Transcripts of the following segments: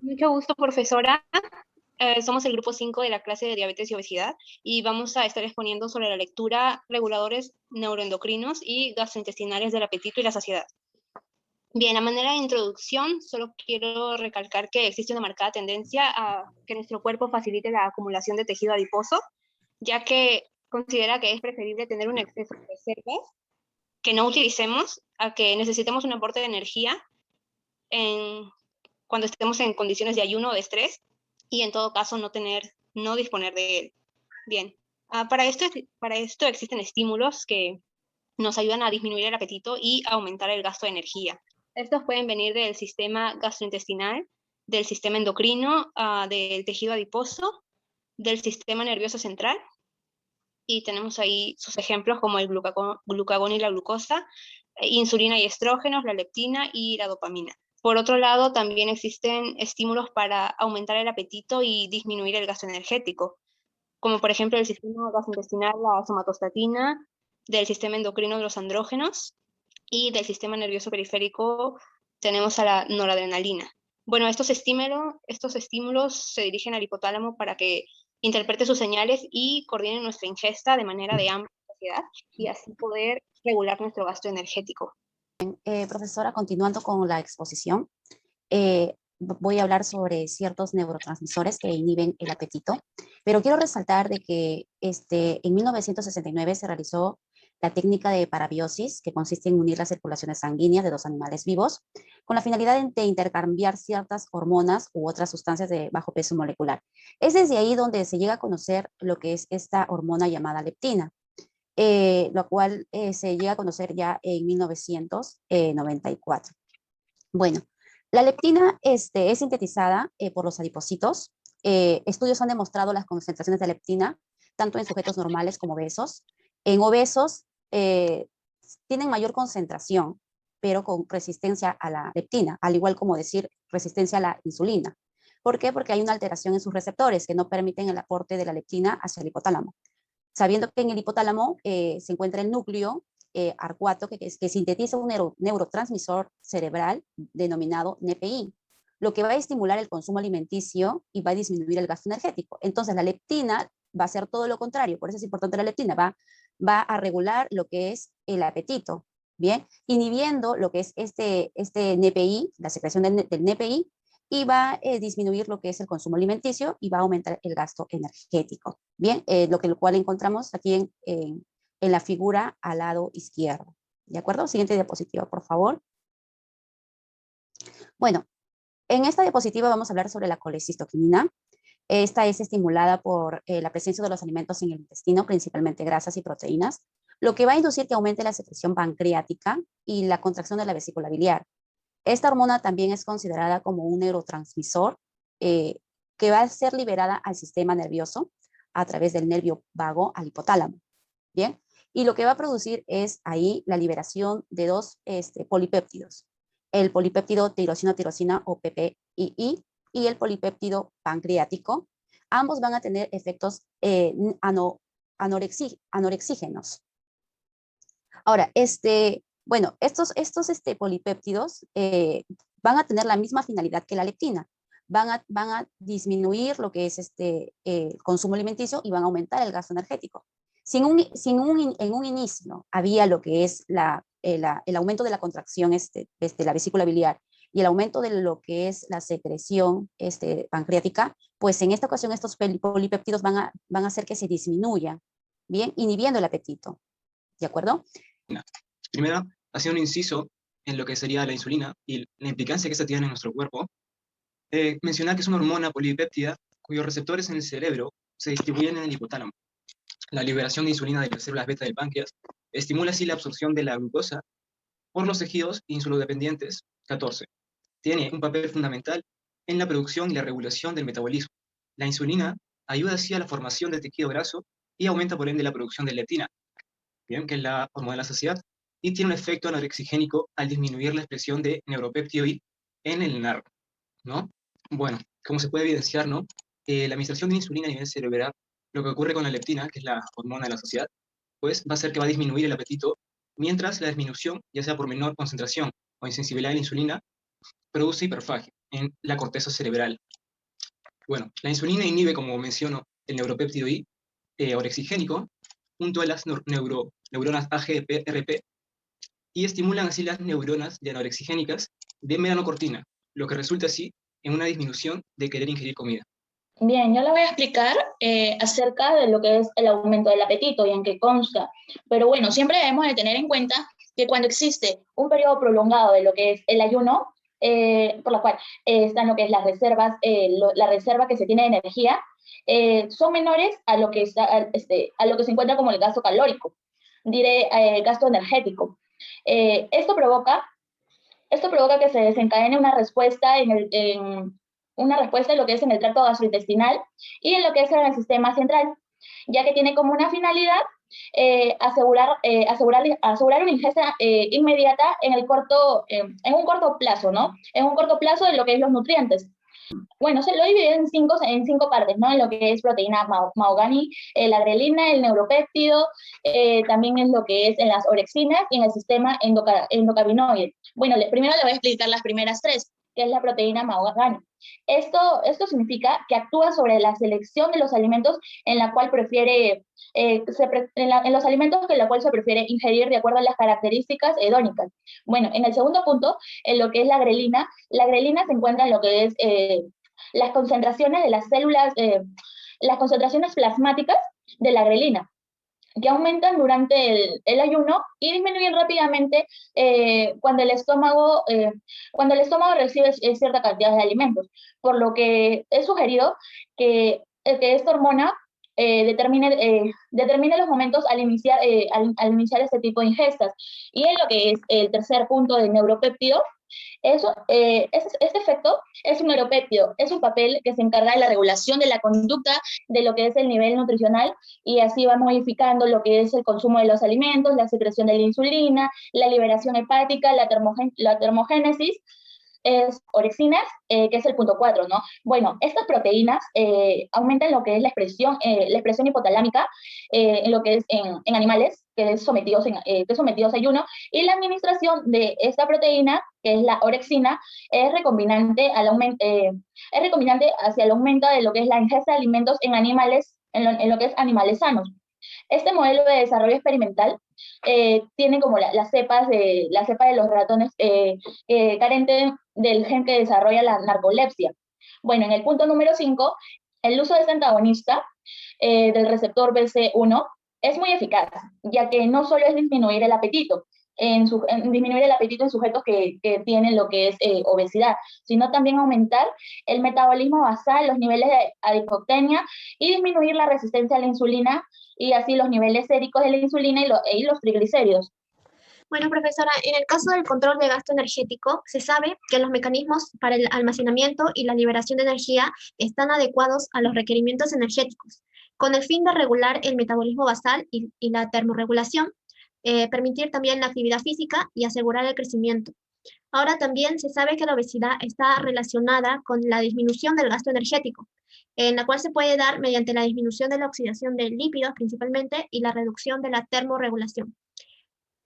Mucho gusto, profesora. Somos el grupo 5 de la clase de diabetes y obesidad y vamos a estar exponiendo sobre la lectura, reguladores neuroendocrinos y gastrointestinales del apetito y la saciedad. Bien, a manera de introducción, solo quiero recalcar que existe una marcada tendencia a que nuestro cuerpo facilite la acumulación de tejido adiposo, ya que considera que es preferible tener un exceso de reservas que no utilicemos a que necesitemos un aporte de energía en, cuando estemos en condiciones de ayuno o de estrés, y en todo caso no disponer de él. Bien, para esto existen estímulos que nos ayudan a disminuir el apetito y aumentar el gasto de energía. Estos pueden venir del sistema gastrointestinal, del sistema endocrino, del tejido adiposo, del sistema nervioso central, y tenemos ahí sus ejemplos como el glucagón y la glucosa, insulina y estrógenos, la leptina y la dopamina. Por otro lado, también existen estímulos para aumentar el apetito y disminuir el gasto energético, como por ejemplo el sistema gastrointestinal, la somatostatina, del sistema endocrino los andrógenos, y del sistema nervioso periférico tenemos a la noradrenalina. Bueno, estos estímulos se dirigen al hipotálamo para que interprete sus señales y coordine nuestra ingesta de manera de amplia saciedad y así poder regular nuestro gasto energético. Profesora, continuando con la exposición, voy a hablar sobre ciertos neurotransmisores que inhiben el apetito, pero quiero resaltar de que en 1969 se realizó la técnica de parabiosis, que consiste en unir las circulaciones sanguíneas de dos animales vivos, con la finalidad de intercambiar ciertas hormonas u otras sustancias de bajo peso molecular. Es desde ahí donde se llega a conocer lo que es esta hormona llamada leptina. Lo cual se llega a conocer ya en 1994. Bueno, la leptina es sintetizada por los adipocitos. Estudios han demostrado las concentraciones de leptina tanto en sujetos normales como obesos. En obesos tienen mayor concentración, pero con resistencia a la leptina, al igual como decir resistencia a la insulina. ¿Por qué? Porque hay una alteración en sus receptores que no permiten el aporte de la leptina hacia el hipotálamo. Sabiendo que en el hipotálamo se encuentra el núcleo arcuato que sintetiza un neurotransmisor cerebral denominado NPI, lo que va a estimular el consumo alimenticio y va a disminuir el gasto energético. Entonces la leptina va a hacer todo lo contrario, por eso es importante la leptina, va a regular lo que es el apetito, ¿bien? Inhibiendo lo que es este NPI, la secreción del NPI, y va a disminuir lo que es el consumo alimenticio y va a aumentar el gasto energético. Bien, lo cual encontramos aquí en la figura al lado izquierdo. ¿De acuerdo? Siguiente diapositiva, por favor. Bueno, en esta diapositiva vamos a hablar sobre la colecistoquinina. Esta es estimulada por la presencia de los alimentos en el intestino, principalmente grasas y proteínas, lo que va a inducir que aumente la secreción pancreática y la contracción de la vesícula biliar. Esta hormona también es considerada como un neurotransmisor que va a ser liberada al sistema nervioso a través del nervio vago al hipotálamo. Bien, y lo que va a producir es ahí la liberación de dos polipéptidos, el polipéptido tirosina o PPII y el polipéptido pancreático. Ambos van a tener efectos anorexígenos. Ahora, bueno, estos polipéptidos van a tener la misma finalidad que la leptina. Van a disminuir lo que es consumo alimenticio y van a aumentar el gasto energético. En un inicio había lo que es el aumento de la contracción de la vesícula biliar y el aumento de lo que es la secreción pancreática, pues en esta ocasión estos polipéptidos van a hacer que se disminuya, bien, inhibiendo el apetito. ¿De acuerdo? Primero, haciendo un inciso en lo que sería la insulina y la implicancia que esta tiene en nuestro cuerpo, mencionar que es una hormona polipéptida cuyos receptores en el cerebro se distribuyen en el hipotálamo. La liberación de insulina de las células beta del páncreas estimula así la absorción de la glucosa por los tejidos insulodependientes 14. Tiene un papel fundamental en la producción y la regulación del metabolismo. La insulina ayuda así a la formación de tejido graso y aumenta por ende la producción de leptina, bien, que es la hormona de la saciedad, y tiene un efecto anorexigénico al disminuir la expresión de neuropéptido I en el NAR, ¿no? Bueno, como se puede evidenciar, ¿no? La administración de insulina a nivel cerebral, lo que ocurre con la leptina, que es la hormona de la saciedad, pues va a ser que va a disminuir el apetito, mientras la disminución, ya sea por menor concentración o insensibilidad a la insulina, produce hiperfagia. en la corteza cerebral. Bueno, la insulina inhibe, como menciono, el neuropéptido I orexigénico junto a las neuronas AGRP y estimulan así las neuronas de anorexigénicas de melanocortina, lo que resulta así en una disminución de querer ingerir comida. Bien, yo le voy a explicar acerca de lo que es el aumento del apetito y en qué consta. Pero bueno, siempre debemos de tener en cuenta que cuando existe un periodo prolongado de lo que es el ayuno, por la cual están lo que es las reservas, la reserva que se tiene de energía, son menores a lo que a lo que se encuentra como el gasto calórico, diré gasto energético. Esto provoca que se desencadene una respuesta una respuesta en lo que es en el tracto gastrointestinal y en lo que es en el sistema central, ya que tiene como una finalidad asegurar una ingesta inmediata en un corto plazo, ¿no? En un corto plazo de lo que es los nutrientes. Bueno, se lo divide en cinco partes, ¿no? En lo que es proteína mahogany, la grelina, el neuropéptido, también en lo que es en las orexinas y en el sistema endocannabinoide. Bueno, primero le voy a explicar las primeras tres, que es la proteína mahogany. Esto significa que actúa sobre la selección de los alimentos en la cual en los alimentos que la cual se prefiere ingerir de acuerdo a las características hedónicas. Bueno, en el segundo punto, en lo que es la grelina se encuentra en lo que es las concentraciones de las células, las concentraciones plasmáticas de la grelina, que aumentan durante el ayuno y disminuyen rápidamente cuando el estómago recibe cierta cantidad de alimentos, por lo que es sugerido que esta hormona determine los momentos al iniciar este tipo de ingestas. Y en lo que es el tercer punto del neuropéptido, este efecto es un neuropéptido, es un papel que se encarga de la regulación de la conducta de lo que es el nivel nutricional y así va modificando lo que es el consumo de los alimentos, la secreción de la insulina, la liberación hepática, la termogénesis, orexinas, que es el punto 4, ¿no? Bueno, estas proteínas aumentan lo que es la expresión hipotalámica en lo que es en animales que es sometidos a ayuno, y la administración de esta proteína, que es la orexina, es recombinante hacia el aumento de lo que es la ingesta de alimentos en animales, en lo que es animales sanos. Este modelo de desarrollo experimental tiene como la cepa de los ratones carente del gen que desarrolla la narcolepsia. Bueno, en el punto número 5, el uso de este antagonista del receptor BC1 es muy eficaz, ya que no solo es disminuir el apetito, en sujetos que tienen lo que es obesidad, sino también aumentar el metabolismo basal, los niveles de adipoctemia y disminuir la resistencia a la insulina y así los niveles séricos de la insulina y los triglicéridos. Bueno, profesora, en el caso del control de gasto energético, se sabe que los mecanismos para el almacenamiento y la liberación de energía están adecuados a los requerimientos energéticos, con el fin de regular el metabolismo basal y la termorregulación, permitir también la actividad física y asegurar el crecimiento. Ahora también se sabe que la obesidad está relacionada con la disminución del gasto energético, en la cual se puede dar mediante la disminución de la oxidación de lípidos principalmente y la reducción de la termorregulación.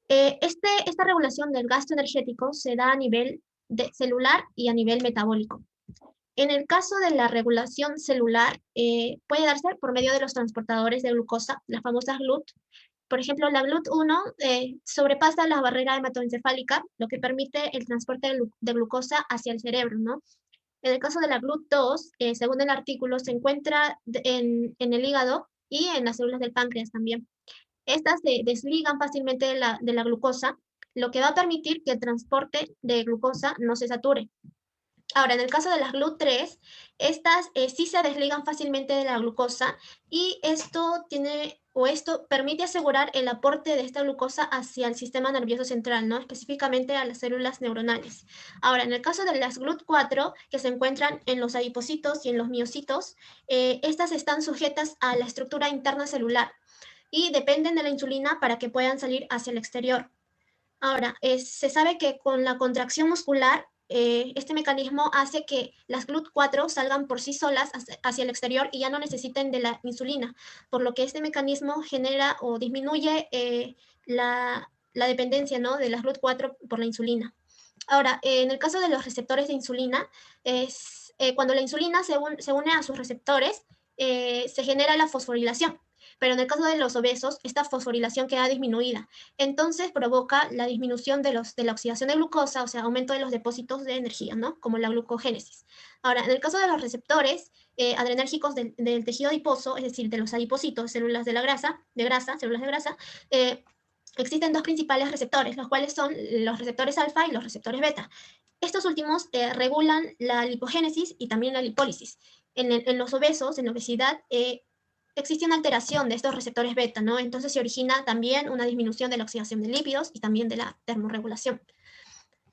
Esta regulación del gasto energético se da a nivel celular y a nivel metabólico. En el caso de la regulación celular, puede darse por medio de los transportadores de glucosa, las famosas GLUT. Por ejemplo, la GLUT1 sobrepasa la barrera hematoencefálica, lo que permite el transporte de glucosa hacia el cerebro, ¿no? En el caso de la GLUT2, según el artículo, se encuentra en el hígado y en las células del páncreas también. Estas se desligan fácilmente de la glucosa, lo que va a permitir que el transporte de glucosa no se sature. Ahora, en el caso de las GLUT3, estas sí se desligan fácilmente de la glucosa y esto permite asegurar el aporte de esta glucosa hacia el sistema nervioso central, ¿no? Específicamente a las células neuronales. Ahora, en el caso de las GLUT4, que se encuentran en los adipocitos y en los miocitos, estas están sujetas a la estructura interna celular y dependen de la insulina para que puedan salir hacia el exterior. Ahora, se sabe que con la contracción muscular, este mecanismo hace que las GLUT4 salgan por sí solas hacia el exterior y ya no necesiten de la insulina, por lo que este mecanismo genera o disminuye la dependencia, ¿no?, de las GLUT4 por la insulina. Ahora, en el caso de los receptores de insulina, cuando la insulina se une a sus receptores, se genera la fosforilación. Pero en el caso de los obesos, esta fosforilación queda disminuida. Entonces provoca la disminución de la oxidación de glucosa, o sea, aumento de los depósitos de energía, ¿no? Como la glucogénesis. Ahora, en el caso de los receptores adrenérgicos del tejido adiposo, es decir, de los adipocitos, células de células de grasa, existen dos principales receptores, los cuales son los receptores alfa y los receptores beta. Estos últimos regulan la lipogénesis y también la lipólisis. En los obesos, en la obesidad, existe una alteración de estos receptores beta, ¿no? Entonces se origina también una disminución de la oxidación de lípidos y también de la termorregulación.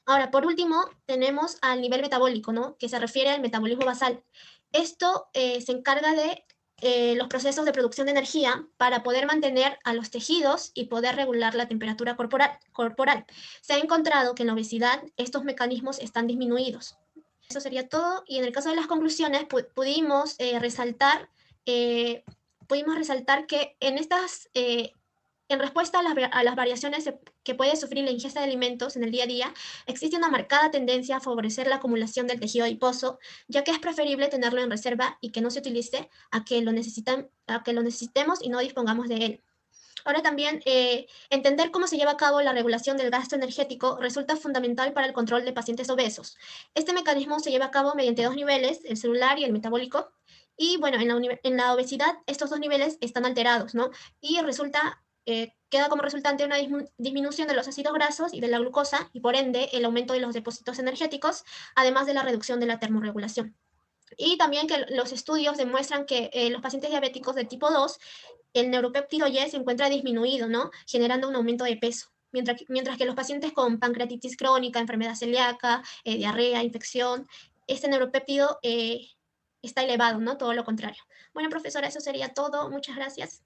Ahora, por último, tenemos al nivel metabólico, ¿no? Que se refiere al metabolismo basal. Esto se encarga de los procesos de producción de energía para poder mantener a los tejidos y poder regular la temperatura corporal. Se ha encontrado que en la obesidad estos mecanismos están disminuidos. Eso sería todo. Y en el caso de las conclusiones, pudimos resaltar que en respuesta a las variaciones que puede sufrir la ingesta de alimentos en el día a día, existe una marcada tendencia a favorecer la acumulación del tejido adiposo, ya que es preferible tenerlo en reserva y que no se utilice a que lo necesitemos y no dispongamos de él. Ahora también, entender cómo se lleva a cabo la regulación del gasto energético resulta fundamental para el control de pacientes obesos. Este mecanismo se lleva a cabo mediante dos niveles, el celular y el metabólico. Y bueno, en la obesidad estos dos niveles están alterados, ¿no? Y queda como resultante una disminución de los ácidos grasos y de la glucosa y por ende el aumento de los depósitos energéticos, además de la reducción de la termorregulación. Y también que los estudios demuestran que los pacientes diabéticos de tipo 2, el neuropéptido Y se encuentra disminuido, ¿no? Generando un aumento de peso. Mientras que los pacientes con pancreatitis crónica, enfermedad celíaca, diarrea, infección, este neuropéptido está elevado, ¿no? Todo lo contrario. Bueno, profesora, eso sería todo. Muchas gracias.